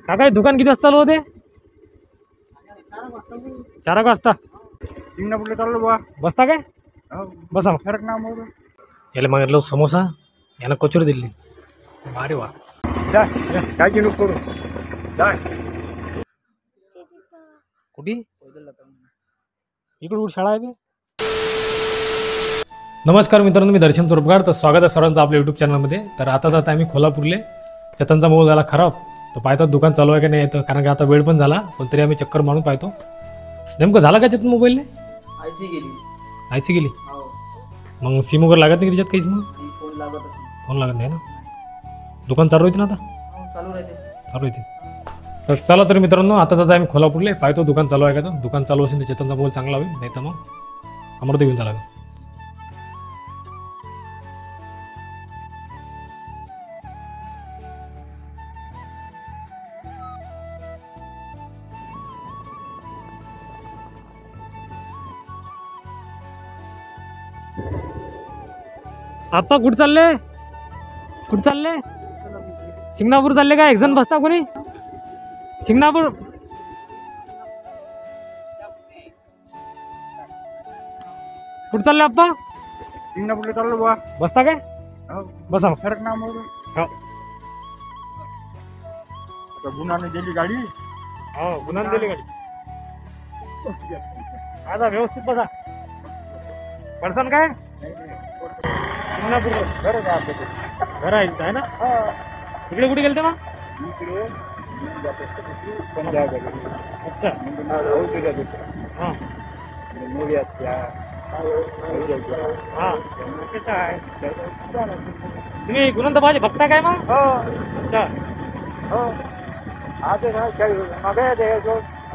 काय दुकान किती वाजता चालू होते? 4 वाजता. सिंगणापूरला चाललो बा. बसता काय? बसा मग. फरक ना मग याला मागितलं समोसा, यानं कचोरी दिली. अरे वा, काय की नको करू. कुठे इकडे शाळा आहे. नमस्कार मित्रांनो, मी दर्शन चोरपगार. तर स्वागत आहे सर्वांचं आपल्या यूट्यूब चॅनलमध्ये. तर आता जाता आम्ही कोल्हापूरले. चेतनचा मोबाईल झाला खराब, तर पाहतो दुकान चालू आहे की नाही येतं, कारण की आता वेळ पण झाला. पण तरी आम्ही चक्कर मारून पाहतो नेमकं झालं का चेतन मोबाईलने. आयसी गेली. मग सिम वगैरे लागत नाही त्याच्यात काहीच. मग फोन लागत नाही ना. दुकान चालू होती ना आता. चालू राहते. तर चला तर मित्रांनो, आता जाता आम्ही कोल्हापूरले. पाहतो दुकान चालू आहे का. तर दुकान चालू असेल तर चेतनचा मोबाईल चांगला होईल, नाही तर मग अमृत घेऊन चाला. आता कुठं चालले? सिंगणापूर चालले का? एक जण बसता कोणी? सिंगणापूर कुठं चालले आप्पा? सिंगणापूरला चाललो बा. बसता काय? बसा मग. फरक ना मग गुन्हाने दिली गाडी. गुन्हाने दिली गाडी. आता व्यवस्थित बसा. पडसान काय? घर आहे ना. इकडे कुठे गेलते मग? अच्छा. हां तुम्ही गुणवंत भाजी बघता काय मग? अच्छा.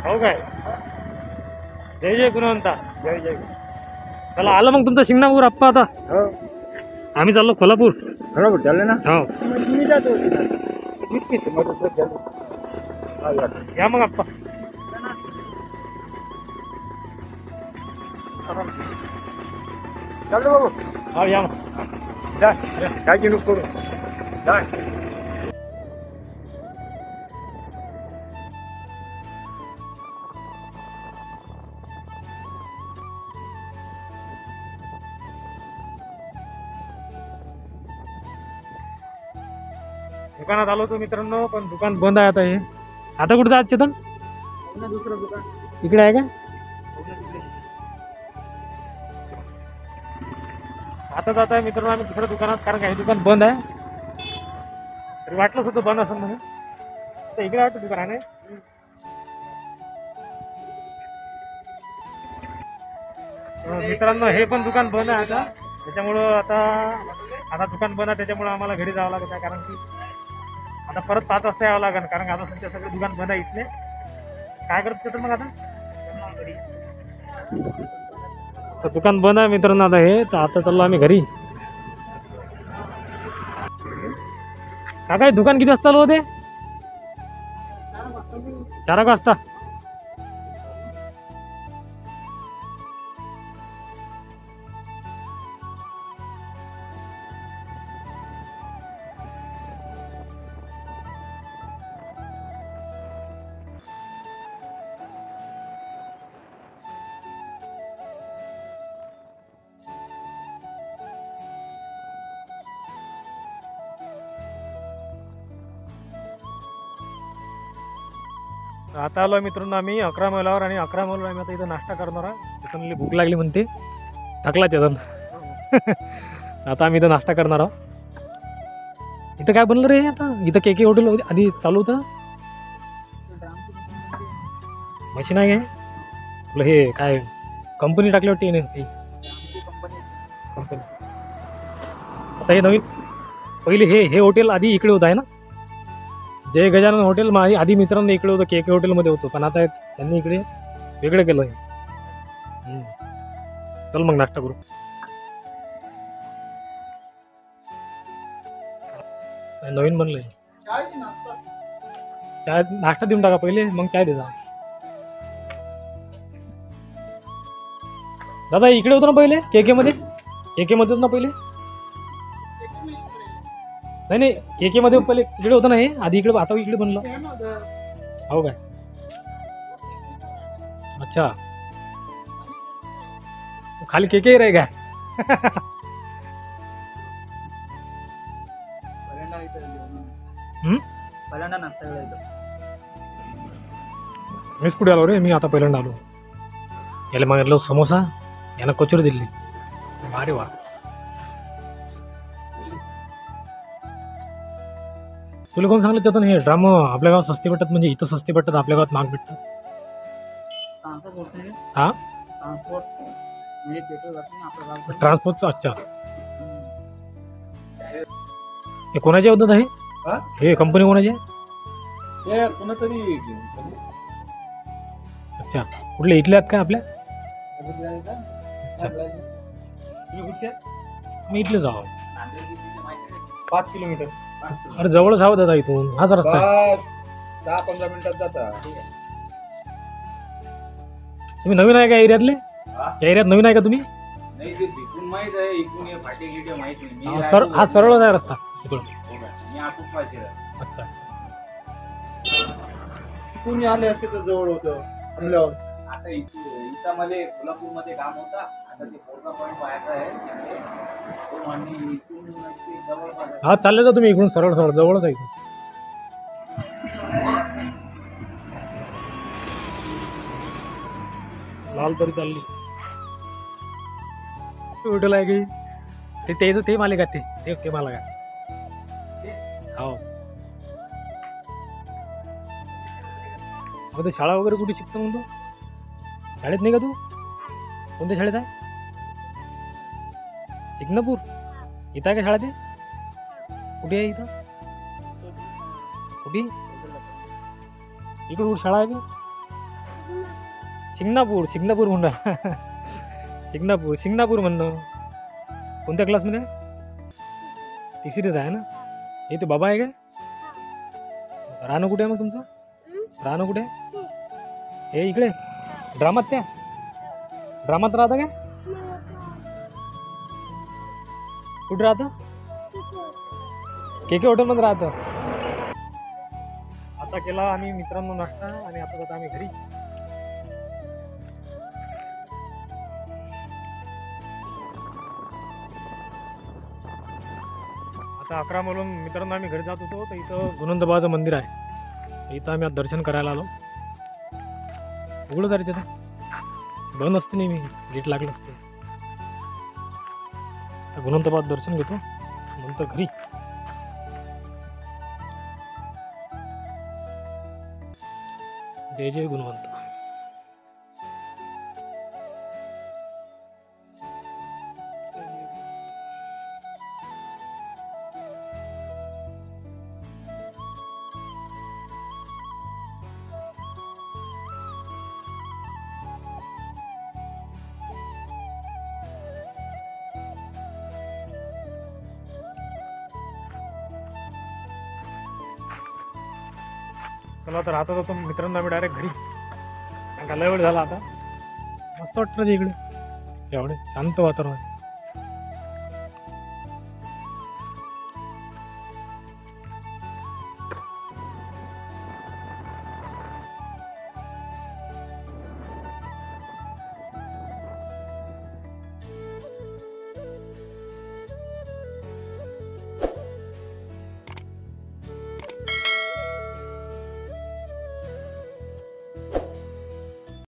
हो काय? जय जय गुणवंता. जय. चला आलं मग तुमचं सिंगणापूर आप्पा. आता आम्ही चाललो कोल्हापूर. बरोबर झालं ना. हो या मग आप्पा. चाललो बाबू. हो या मग. काय की नको करू. दुकानात आलो होतो मित्रांनो, पण दुकान बंद आहे आता. हे आता कुठं जायचं चेतन? दुसरं दुकान इकडे आहे का? आता जात आहे मित्रांनो आम्ही दुसऱ्या दुकानात, कारण काही दुकान बंद आहे. तरी वाटलंच होतं बंद असं म्हणून. तर इकडे वाटतं दुकान आहे. मित्रांनो हे पण दुकान बंद आहे आता. त्याच्यामुळं आता दुकान बंद आहे, त्याच्यामुळं आम्हाला घरी जावं लागत आहे. कारण की आता परत 5 वाजता यावं लागेल, कारण आता सध्या सगळे दुकान बंद आहे इथले. काय करत तर मग आता तर दुकान बंद आहे मित्रांनो आता हे. तर आता चाललो आम्ही घरी. काय दुकान किती वाजता चालू होते? 4 वाजता. आता आलो मित्रांनो आम्ही 11 मैलावर. आणि 11 मैलावर आम्ही आता इथं नाश्ता करणार आहे. चेतनला भूक लागली म्हणते. थकला चेतन. आता आम्ही इथं नाश्ता करणार आहोत. इथं काय बनलं रे आता? इथं के हॉटेल आधी चालू होतं. मशीन आहे काय आपलं? हे काय कंपनी टाकली वाटते काही कंपनी. आता हे नवीन पहिले हे हॉटेल आधी इकडे होतं आहे ना. जय गजानन हॉटेल आधी मित्रांनो इकडे होतं, के हॉटेलमध्ये होतं. पण आता त्यांनी इकडे वेगळं केलं आहे. चल मग नाश्ता करू. नवीन बनलंय. चाय नाश्ता देऊन टाका पहिले, मग चाय दे जा. दादा इकडे होतं ना पहिले के मध्ये? के मध्ये होतं ना पहिले? नाही के मध्ये पहिले इकडे होतं ना हे आधी. इकडे आता इकडे बनलं. हो काय? अच्छा, खाली के रे काय? हम्म? पहिल्यांदा नाश्ता करायचं. मीच कुठे आलो रे? मी आता पहिल्यांदा आलो. याला मागितलं समोसा, यानं कचोरी दिली. अरे वा, तुला कोण सांगलं चेतन हे ड्राम आपल्या गावात स्वस्ती भेटतात? म्हणजे इथं स्वस्ती भेटतात, आपल्या गावात महाग भेटतात. हा, ट्रान्सपोर्ट म्हणजे पेट्रोल जातं ना आपल्या गावात. ट्रान्सपोर्टचं. अच्छा, हे कोणाचे होतात हे? हा? हे कंपनी कोणाची आहे? ते कोणतरी अच्छा, कुठले इथले आहेत का आपल्या? तुम्ही कुठचे? मी इथले जाऊ. 5 किलोमीटर. अरे जवळच हवं दादा, इथून हाच रस्ता आहे. 10-15 मिनिटात जाता. तुम्ही नवीन आहे का एरियातले? या एरियात नवीन आहे का तुम्ही? नाही ते तिथून माहित आहे, इथून हे फाटे गिटे माहित नाही. हा सरळच आहे रस्ता इकडून. मी आपून पाहिजे. अच्छा, तुम्ही आले असते तर जवळ होतं. आता इथं मध्ये कोल्हापूर मध्ये काम होता. आता ते पोरगा पॉईंट पाहायचा आहे. तो आणि इथून ते जवळ माझं. हा चालले जा तुम्ही इकडून सरळ सरळ, जवळच आहे इथून. लाल तरी चालली. हॉटेल आहे की ते त्याचं ते मालिक आहे, ते मालक आहे. हो, मग ते शाळा वगैरे कुठे शिकतो म्हणतो? शाळेत नाही का तू? कोणत्या शाळेत आहे? शिंगणापूर इथं आहे का शाळा? ते कुठे आहे इथं? कुठे इकडे कुठे शाळा आहे का? शिंगणापूर म्हणणं. शिंगणापूर म्हणणं. कोणत्या क्लासमध्ये? तिसरीच आहे ना. हे ते बाबा आहे का? राहणं कुठे आहे मग तुमचं? राहणं कुठे आहे? हे इकडे ड्रामात ड्रामात राहता का? कुठे राहतं? के हॉटेलमध्ये राहतं. आता केला आम्ही मित्रांनो नाश्ता आणि आता जातो आम्ही घरी. आता 11 म्हणून मित्रांनो आम्ही घरी जात होतो, तर इथं गुणवंतबाबाचं मंदिर आहे. इथं आम्ही आज दर्शन करायला आलो. उघडं रे तिथं बंद असते नाही, मी गेट लागलं असते. तर गुणवंतबाबा दर्शन घेतो, नंतर घरी. जय जय गुणवंत. चला तर आता जातो मित्रांनो आम्ही डायरेक्ट घरी. कारण का लय वेळ झाला आता. मस्त वाटतं इकडे, एवढे शांत वातावरण आहे.